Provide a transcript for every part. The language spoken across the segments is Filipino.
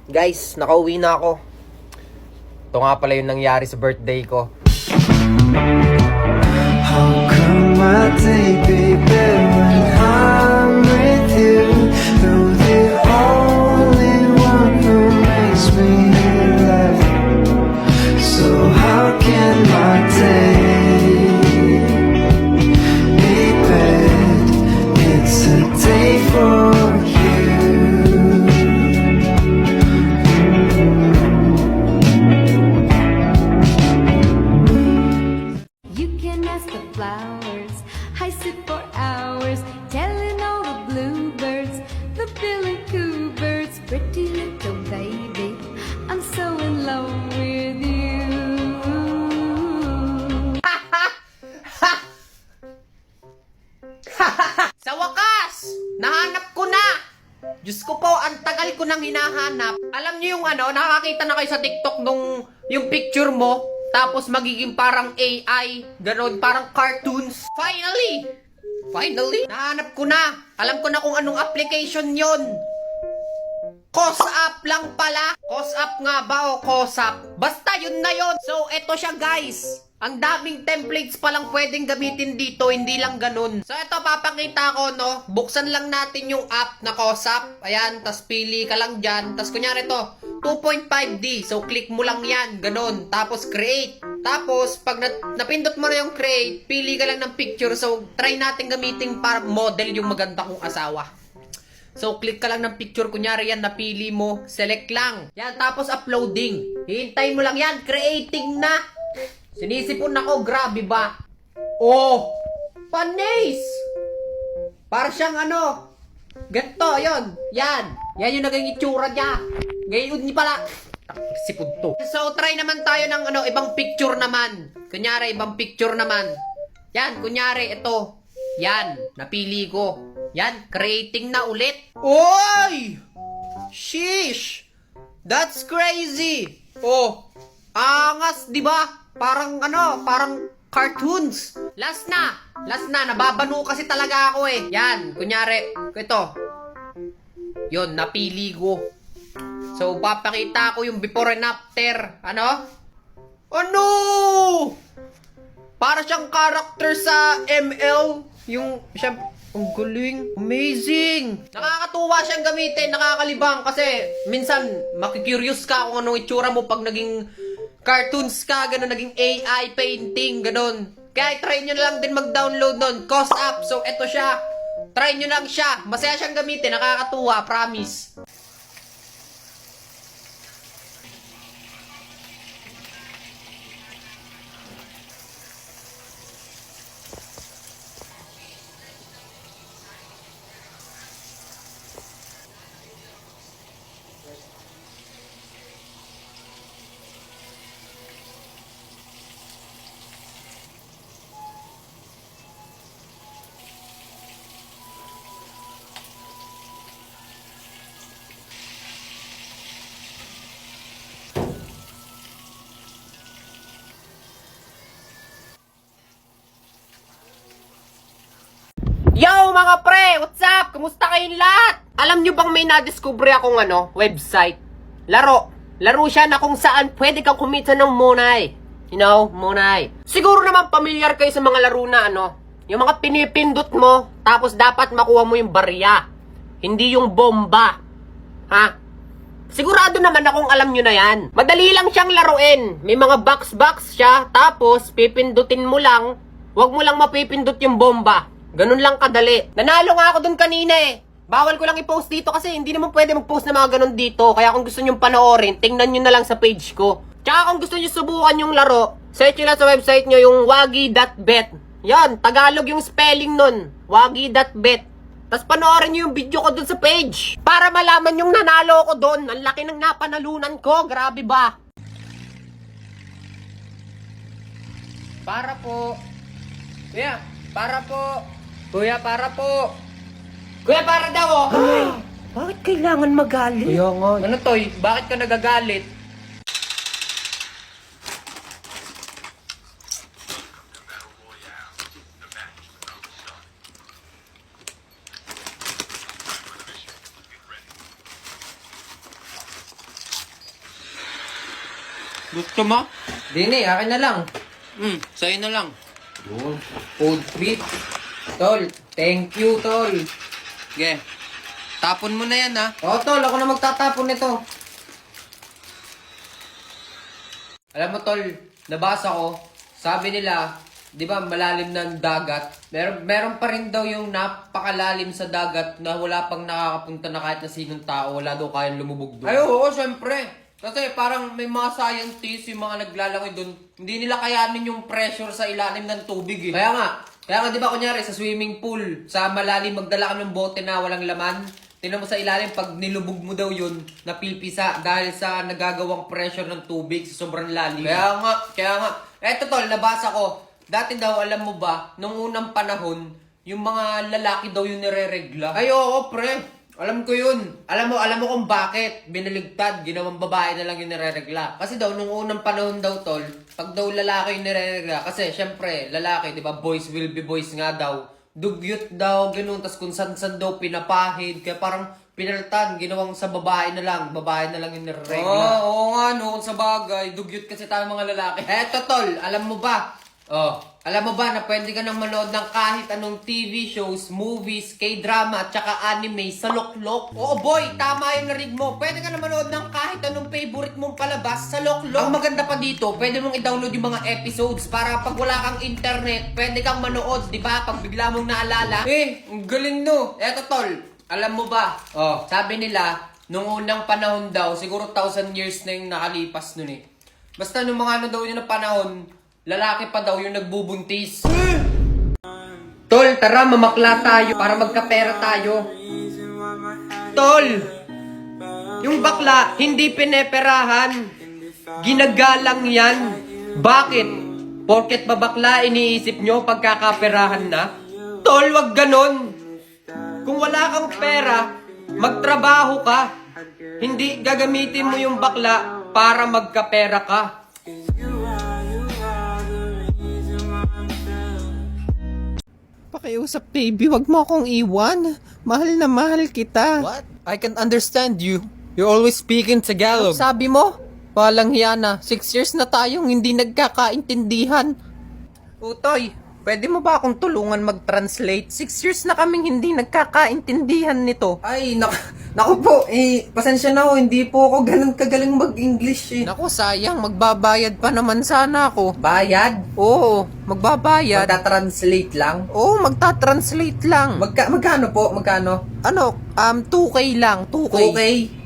Guys, nakauwi na ako. Ito nga pala yung nangyari sa birthday ko. How come my day be better when I'm with you? You're the only one who makes me laugh. So how can my day be bad? It's a day for you. You can ask the flowers. I sit for hours telling all the bluebirds, the billy coo birds, pretty little baby, I'm so in love with you. Sa wakas! Nahanap ko na! Diyos ko po, ang tagal ko nang hinahanap. Alam niyo yung nakakita na kayo sa TikTok nung yung picture mo, tapos magiging parang AI, ganon, parang cartoons. Finally! Nahanap ko na! Alam ko na kung anong application yon. COSApp lang pala. COSApp nga ba o COSApp? Basta yun na yun. So, eto siya guys. Ang daming templates palang pwedeng gamitin dito, hindi lang ganun. So, eto papakita ko, no? Buksan lang natin yung app na COSApp. Ayan, tas pili ka lang dyan. Tas kunyari to, 2.5D. So, click mo lang yan, ganun. Tapos, create. Tapos, pag napindot mo na yung create, pili ka lang ng picture. So, try natin gamitin para model yung maganda kong asawa. So, click ka lang ng picture. Kunyari yan, napili mo. Select lang. Yan, tapos uploading. Hihintayin mo lang yan. Creating na. Sinisipon ako. Grabe ba? Oh! Panis! Para siyang ganito, yon. Yan. Yan yung naging itsura niya. Ngayon niya pala. Sipon to. So, try naman tayo ng ibang picture naman. Kunyari, ibang picture naman. Yan, kunyari, ito. Yan, napili ko. Yan, creating na ulit. Oy! Sheesh! That's crazy! Oh, angas, di ba? Parang parang cartoons. Last na, nababano kasi talaga ako eh. Yan, kunyari, ito. Yon, napili ko. So, papakita ko yung before and after. Ano? Para siyang character sa ML. Yung, ang galing. Amazing. Nakakatuwa siyang gamitin, nakakalibang kasi minsan makikurious ka kung anong itsura mo pag naging cartoons ka, ganun, naging AI painting, ganun. Kaya try nyo na lang din mag-download nun. COSApp. So, eto siya. Try nyo lang siya. Masaya siyang gamitin, nakakatuwa, promise. Yo mga pre! What's up? Kumusta kayong lahat? Alam nyo bang may nadiscover akong website? Laro siya na kung saan pwede kang kumita ng money. You know, money. Siguro naman pamilyar kayo sa mga laro na yung mga pinipindot mo, tapos dapat makuha mo yung barya. Hindi yung bomba. Ha? Sigurado naman akong alam nyo na yan. Madali lang siyang laruin. May mga box siya, tapos pipindutin mo lang, wag mo lang mapipindot yung bomba. Ganun lang kadali. Nanalo nga ako dun kanina eh. Bawal ko lang i-post dito kasi hindi naman pwede mag-post na mga ganun dito. Kaya kung gusto nyo panoorin, tingnan nyo na lang sa page ko. Tsaka kung gusto nyo subukan yung laro, search nyo lang sa website nyo yung wagi.bet. Yan, Tagalog yung spelling nun. Wagi.bet. Tapos panoorin nyo yung video ko dun sa page. Para malaman yung nanalo ko dun. Ang laki ng napanalunan ko. Grabe ba? Para po. Kuya, para po. Kuya, para po. Kuya, para daw, oh. Bakit kailangan magalit? Kaya nga. Ano, Toy? Bakit ka nagagalit? Gusto mo? Dini, akin na lang. Sa'yo na lang. Yun. Food treat. Tol, thank you, tol. Okay. Tapon mo na yan, ha? Oo, tol. Ako na magtatapon nito. Alam mo, tol, nabasa ko, sabi nila, di ba, malalim na ang dagat. Meron pa rin daw yung napakalalim sa dagat na wala pang nakakapunta na kahit na sinong tao, wala daw kayang lumubog doon. Ay, oo, syempre. Kasi parang may mga scientists, yung mga naglalangoy doon, hindi nila kayanin yung pressure sa ilalim ng tubig eh. Kaya nga di ba kunyari sa swimming pool, sa malalim magdala ka ng bote na walang laman, tingnan mo sa ilalim, pag nilubog mo daw yun, napipisa dahil sa nagagawang pressure ng tubig sa sobrang lalim. Kaya nga. Eto tol, nabasa ko, dati daw, alam mo ba, nung unang panahon, yung mga lalaki daw yung nireregla. Ay, oo, pre. Alam ko yun. Alam mo kung bakit. Binaligtad, ginawang babae na lang yung nireregla. Kasi daw, nung unang panahon daw, tol, pag daw lalaki yung nireregla, kasi syempre, lalaki, di ba, boys will be boys nga daw. Dugyot daw, ganun, tas kung san-san daw pinapahid, kaya parang pinalitan, ginawang sa babae na lang yung nireregla. Oo nga, no, sa bagay, dugyot kasi tayo mga lalaki. Eto, tol, alam mo ba na pwede ka nang manood ng kahit anong TV shows, movies, K-drama, at saka anime sa Loklok? Oo boy, tama yung narinig mo. Pwede ka nang manood ng kahit anong favorite mong palabas sa Loklok. Ang maganda pa dito, pwede mong i-download yung mga episodes para pag wala kang internet, pwede kang manood, di ba? Pag bigla mong naalala. Ang galing no. Eto tol, alam mo ba? Sabi nila, nung unang panahon daw, siguro 1,000 years na yung nakalipas nun eh. Basta nung mga ano daw yun na panahon, lalaki pa daw yung nagbubuntis. Tol, tara mamakla tayo para magkapera tayo. Tol, yung bakla hindi pineperahan. Ginagalang yan. Bakit? Porket ba bakla iniisip nyo pagkakaperahan na? Tol, wag ganon. Kung wala kang pera, magtrabaho ka. Hindi gagamitin mo yung bakla para magkapera ka. Pakiusap, baby. Wag mo akong iwan. Mahal na mahal kita. What? I can understand you. You're always speaking Tagalog. Sabi mo? Walang hiya na. 6 years na tayong hindi nagkakaintindihan. Utoy, pwede mo ba akong tulungan mag-translate? 6 years na kaming hindi nagkakaintindihan nito. Ay, naku po, pasensya na ho, hindi po ako ganun kagaling mag-English eh. Naku, sayang. Magbabayad pa naman sana ako. Bayad? Oo, magbabayad. Magta-translate lang? Oo, magta-translate lang. Magkano po? Magkano? 2K lang. 2K. 2K?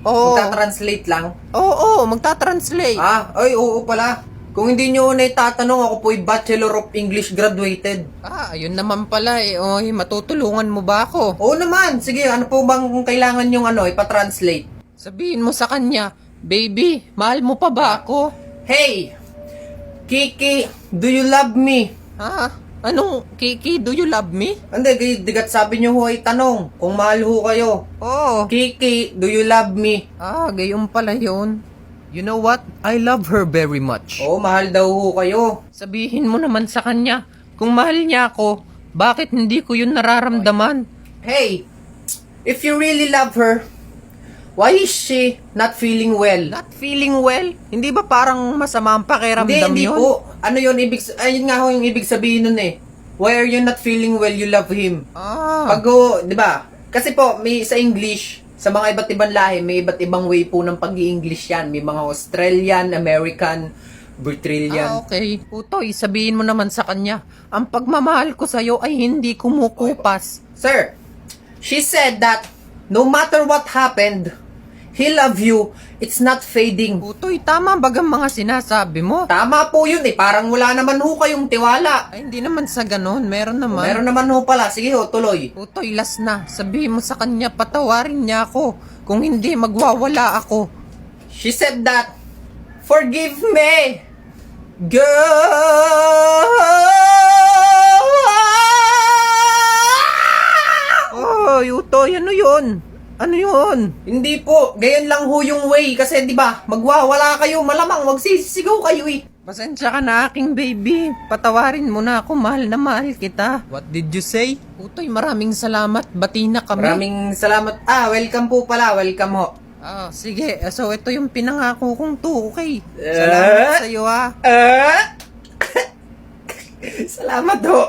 Oo. Magta-translate lang? Oo, magta-translate. Oo pala. Kung hindi nyo na itatanong, ako po'y Bachelor of English graduated. Ayun naman pala eh. Oy, matutulungan mo ba ako? Oo naman, sige, ano po bang kailangan yung ipa-translate? Sabihin mo sa kanya, baby, mahal mo pa ba ako? Hey! Kiki, do you love me? Ha? Anong, Kiki, do you love me? Hindi, digat sabi nyo ho ay tanong, kung mahal ho kayo. Oo. Kiki, do you love me? Gayon pala yun. You know what? I love her very much. Oo, mahal daw ho kayo. Sabihin mo naman sa kanya, kung mahal niya ako, bakit hindi ko yun nararamdaman? Hey, if you really love her, why is she not feeling well? Not feeling well? Hindi ba parang masama ang pakiramdam Hindi yun? po. Ano yun? Ayun nga ho yung ibig sabihin nun eh. Why are you not feeling well? You love him. Pag di ba? Kasi po, may sa English, sa mga iba't ibang lahi, may iba't ibang way po ng pag-i-English yan. May mga Australian, American, Britilian. Okay. Utoy, sabihin mo naman sa kanya, ang pagmamahal ko sa'yo ay hindi kumukupas. Sir, she said that no matter what happened, he love you, it's not fading. Utoy, tama bagang mga sinasabi mo? Tama po yun eh. Parang wala naman ho kayong tiwala. Ay, hindi naman sa ganon. Meron naman. Meron naman ho pala. Sige ho, tuloy. Utoy, last na. Sabihin mo sa kanya, patawarin niya ako. Kung hindi, magwawala ako. She said that, forgive me, girl. Oy, Utoy, ano yun? Ano yun? Hindi po, gayon lang ho yung way. Kasi di ba magwawala kayo, malamang magsisigaw kayo eh. Pasensya ka na aking baby. Patawarin mo na ako, mahal na mahal kita. What did you say? Utoy, maraming salamat. Bati na kami. Maraming salamat. Welcome po pala. Welcome ho. Sige. So, ito yung pinangako kong 2K. Salamat sa'yo, Salamat ho.